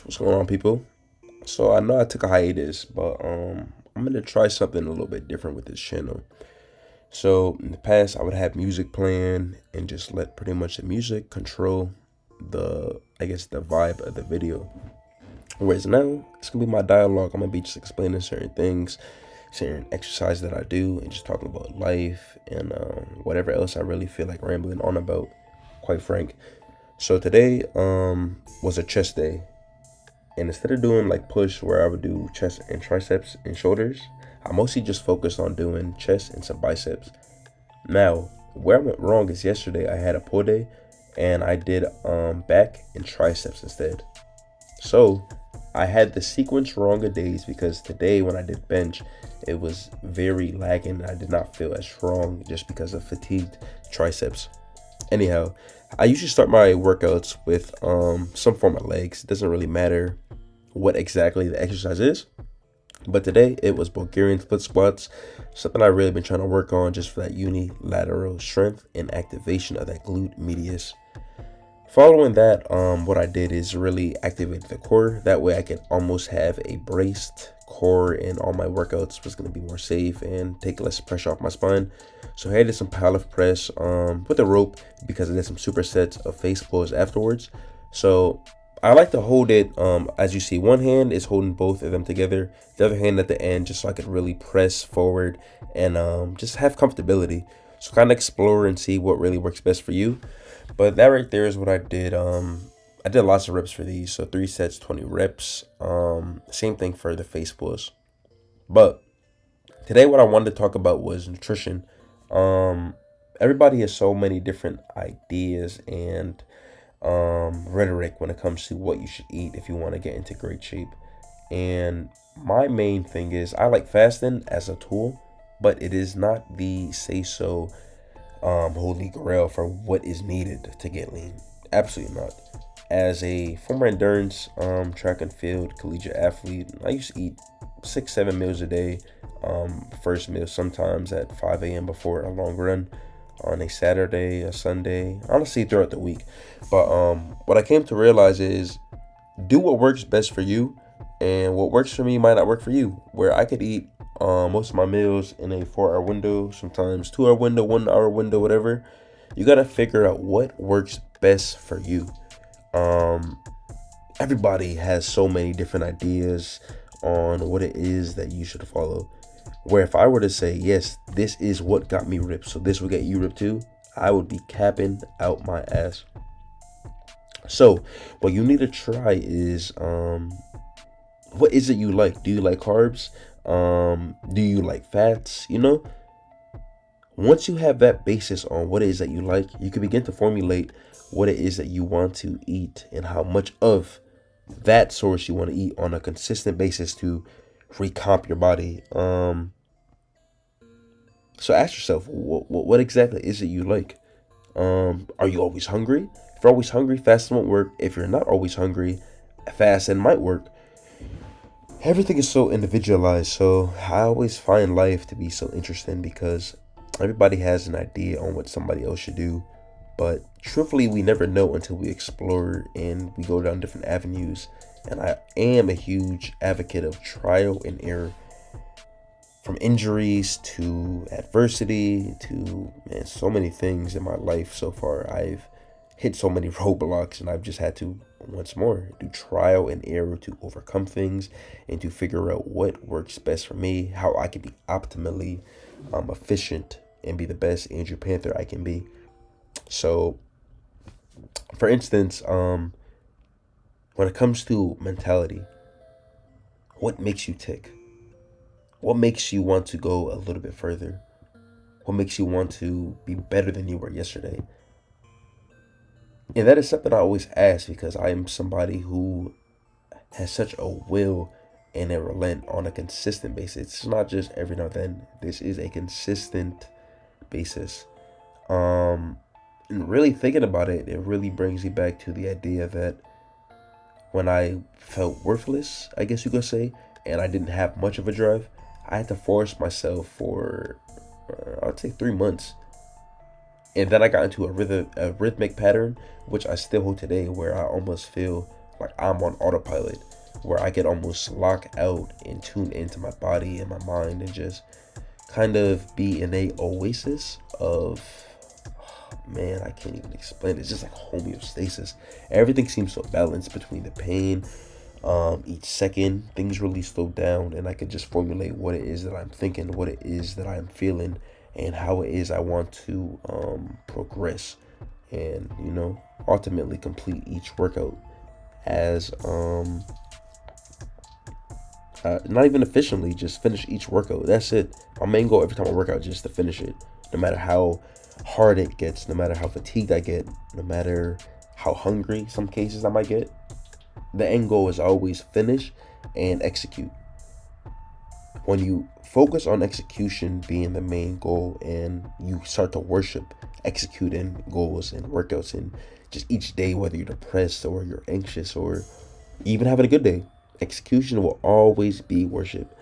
What's going on, people? So I know I took a hiatus, but I'm gonna try something a little bit different with this channel. So in the past, I would have music playing and just let pretty much the music control the vibe of the video. Whereas now, it's gonna be my dialogue. I'm gonna be just explaining certain things, certain exercises that I do, and just talking about life and whatever else I really feel like rambling on about. Quite frank. So today was a chest day. And instead of doing like push where I would do chest and triceps and shoulders, I mostly just focused on doing chest and some biceps. Now, where I went wrong is yesterday I had a pull day and I did back and triceps instead. So I had the sequence wrong of days because today when I did bench, it was very lagging and I did not feel as strong just because of fatigued triceps. Anyhow, I usually start my workouts with some form of legs. It doesn't really matter what exactly the exercise is. But today it was Bulgarian split squats, something I've really been trying to work on just for that unilateral strength and activation of that glute medius. Following that, what I did is really activate the core. That way I could almost have a braced core and all my workouts was going to be more safe and take less pressure off my spine. So I did some powerlift press with a rope because I did some supersets of face pulls afterwards. So I like to hold it, as you see, one hand is holding both of them together, the other hand at the end, just so I could really press forward and just have comfortability. So kind of explore and see what really works best for you. But that right there is what I did. I did lots of reps for these, so 3 sets, 20 reps. Same thing for the face pulls. But today, what I wanted to talk about was nutrition. Um, Everybody has so many different ideas and rhetoric when it comes to what you should eat if you want to get into great shape. And my main thing is I like fasting as a tool, but it is not the say so holy grail for what is needed to get lean. Absolutely not. As a former endurance track and field collegiate athlete, I used to eat 6, 7 meals a day. First meal sometimes at 5 a.m. before a long run on a Saturday, a Sunday, honestly throughout the week. But what I came to realize is do what works best for you, and what works for me might not work for you. Where I could eat most of my meals in a 4 hour window, sometimes 2 hour window, 1 hour window, whatever. You gotta figure out what works best for you. Um, Everybody has so many different ideas on what it is that you should follow. Where if I were to say, yes, this is what got me ripped, so this will get you ripped too, I would be capping out my ass. So, what you need to try is what is it you like? Do you like carbs? Do you like fats? Once you have that basis on what it is that you like, you can begin to formulate what it is that you want to eat and how much of that source you want to eat on a consistent basis to recomp your body. So ask yourself, what exactly is it you like? Are you always hungry? If you're always hungry, fasting won't work. If you're not always hungry, fasting might work. Everything is so individualized, so I always find life to be so interesting because everybody has an idea on what somebody else should do, but truthfully we never know until we explore and we go down different avenues. And I am a huge advocate of trial and error, from injuries to adversity to, man, so many things in my life so far. I've hit so many roadblocks and I've just had to once more do trial and error to overcome things and to figure out what works best for me, how I can be optimally efficient and be the best Andrew Panther I can be. So for instance, when it comes to mentality, what makes you tick? What makes you want to go a little bit further? What makes you want to be better than you were yesterday? And that is something I always ask because I am somebody who has such a will and a relent on a consistent basis. It's not just every now and then. This is a consistent basis. And really thinking about it, it really brings me back to the idea that when I felt worthless, I guess you could say, and I didn't have much of a drive, I had to force myself for, I'd say 3 months. And then I got into a rhythmic pattern, which I still hold today, where I almost feel like I'm on autopilot, where I could almost lock out and tune into my body and my mind and just kind of be in a oasis of, man, I can't even explain it. It's just like homeostasis. Everything seems so balanced between the pain. Each second, things really slow down, and I can just formulate what it is that I'm thinking, what it is that I'm feeling, and how it is I want to progress, and ultimately complete each workout as not even efficiently, just finish each workout. That's it. My main goal every time I work out is just to finish it, no matter how hard it gets, no matter how fatigued I get, no matter how hungry some cases I might get. The end goal is always finish and execute. When you focus on execution being the main goal and you start to worship executing goals and workouts and just each day, whether you're depressed or you're anxious or even having a good day, execution will always be worship.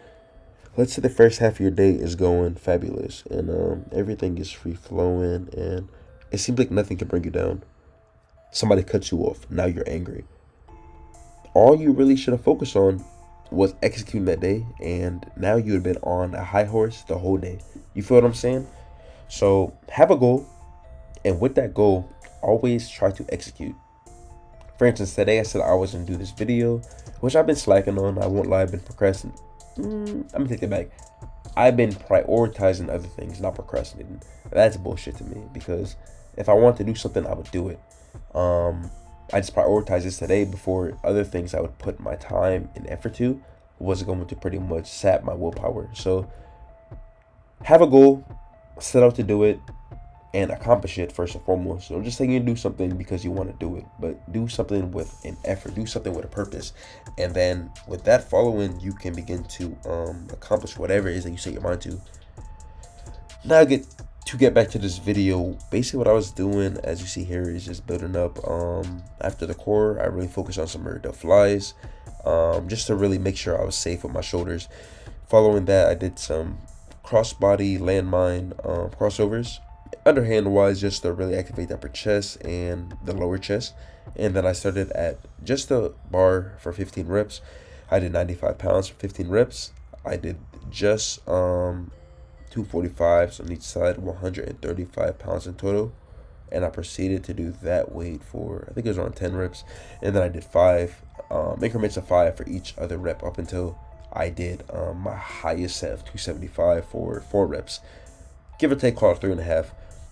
Let's say the first half of your day is going fabulous and everything is free flowing and it seems like nothing can bring you down. Somebody cuts you off. Now you're angry. All you really should have focused on was executing that day, and now you would have been on a high horse the whole day. You feel what I'm saying? So have a goal, and with that goal, always try to execute. For instance, today I said I was going to do this video, which I've been slacking on. I won't lie, I've been procrastinating. I'm going to take that back. I've been prioritizing other things, not procrastinating. That's bullshit to me, because if I want to do something, I would do it. I just prioritized this today before other things I would put my time and effort to was going to pretty much sap my willpower. So have a goal, set out to do it, and accomplish it first and foremost. So I'm just saying you do something because you want to do it, but do something with an effort, do something with a purpose. And then with that following, you can begin to accomplish whatever it is that you set your mind to. Now get back to this video. Basically what I was doing, as you see here, is just building up after the core. I really focused on some rear delt flies, just to really make sure I was safe with my shoulders. Following that, I did some crossbody landmine crossovers, underhand wise, just to really activate the upper chest and the lower chest. And then I started at just the bar for 15 reps. I did 95 pounds for 15 reps. I did just 245s on each side, 135 pounds in total, and I proceeded to do that weight for, I think it was around 10 reps, and then I did 5 increments of 5 for each other rep up until I did my highest set of 275 for 4 reps, give or take, call it 3.5.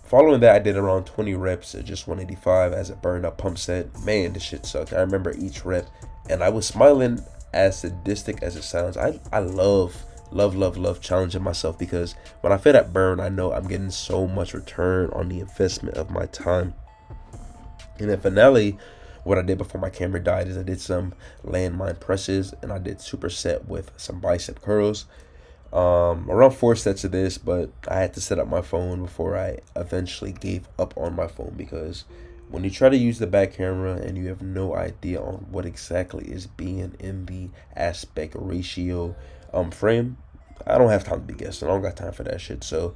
Following that, I did around 20 reps at just 185 as a burn up pump set. Man, this shit sucked. I remember each rep, and I was smiling, as sadistic as it sounds. I love challenging myself, because when I feel that burn, I know I'm getting so much return on the investment of my time. And then finale, what I did before my camera died is I did some landmine presses and I did superset with some bicep curls. Around 4 sets of this, but I had to set up my phone before I eventually gave up on my phone, because when you try to use the back camera and you have no idea on what exactly is being in the aspect ratio frame, I don't have time to be guessing. I don't got time for that shit. So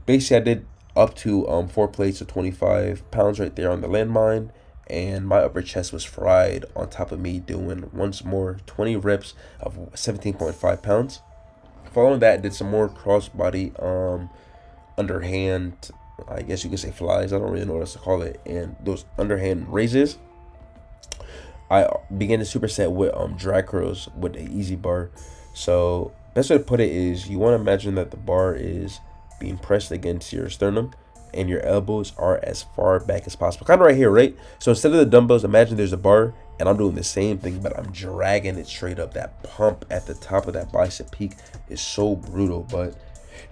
basically I did up to 4 plates of 25 pounds right there on the landmine, and my upper chest was fried on top of me doing once more 20 reps of 17.5 pounds. Following that, I did some more crossbody underhand, I guess you could say flies, I don't really know what else to call it, and those underhand raises. I began to superset with drag curls with the easy bar. So best way to put it is, you want to imagine that the bar is being pressed against your sternum and your elbows are as far back as possible, kind of right here, right? So instead of the dumbbells, imagine there's a bar and I'm doing the same thing, but I'm dragging it straight up. That pump at the top of that bicep peak is so brutal, but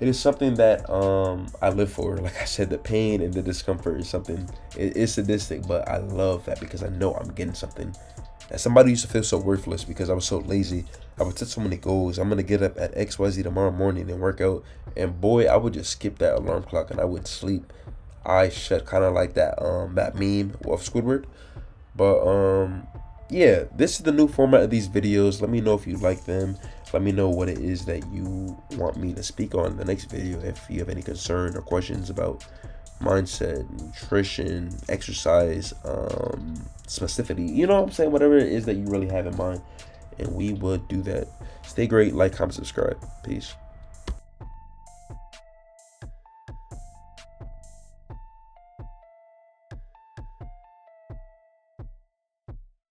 it is something that I live for. Like I said, the pain and the discomfort is something, it is sadistic, but I love that because I know I'm getting something. As somebody used to feel so worthless because I was so lazy, I would set so many goals. I'm going to get up at XYZ tomorrow morning and work out. And boy, I would just skip that alarm clock and I would sleep. Eyes shut, kind of like that meme of Squidward. But yeah, this is the new format of these videos. Let me know if you like them. Let me know what it is that you want me to speak on in the next video. If you have any concern or questions about mindset, nutrition, exercise, specificity. You know what I'm saying? Whatever it is that you really have in mind, and we would do that. Stay great. Like, comment, subscribe. Peace.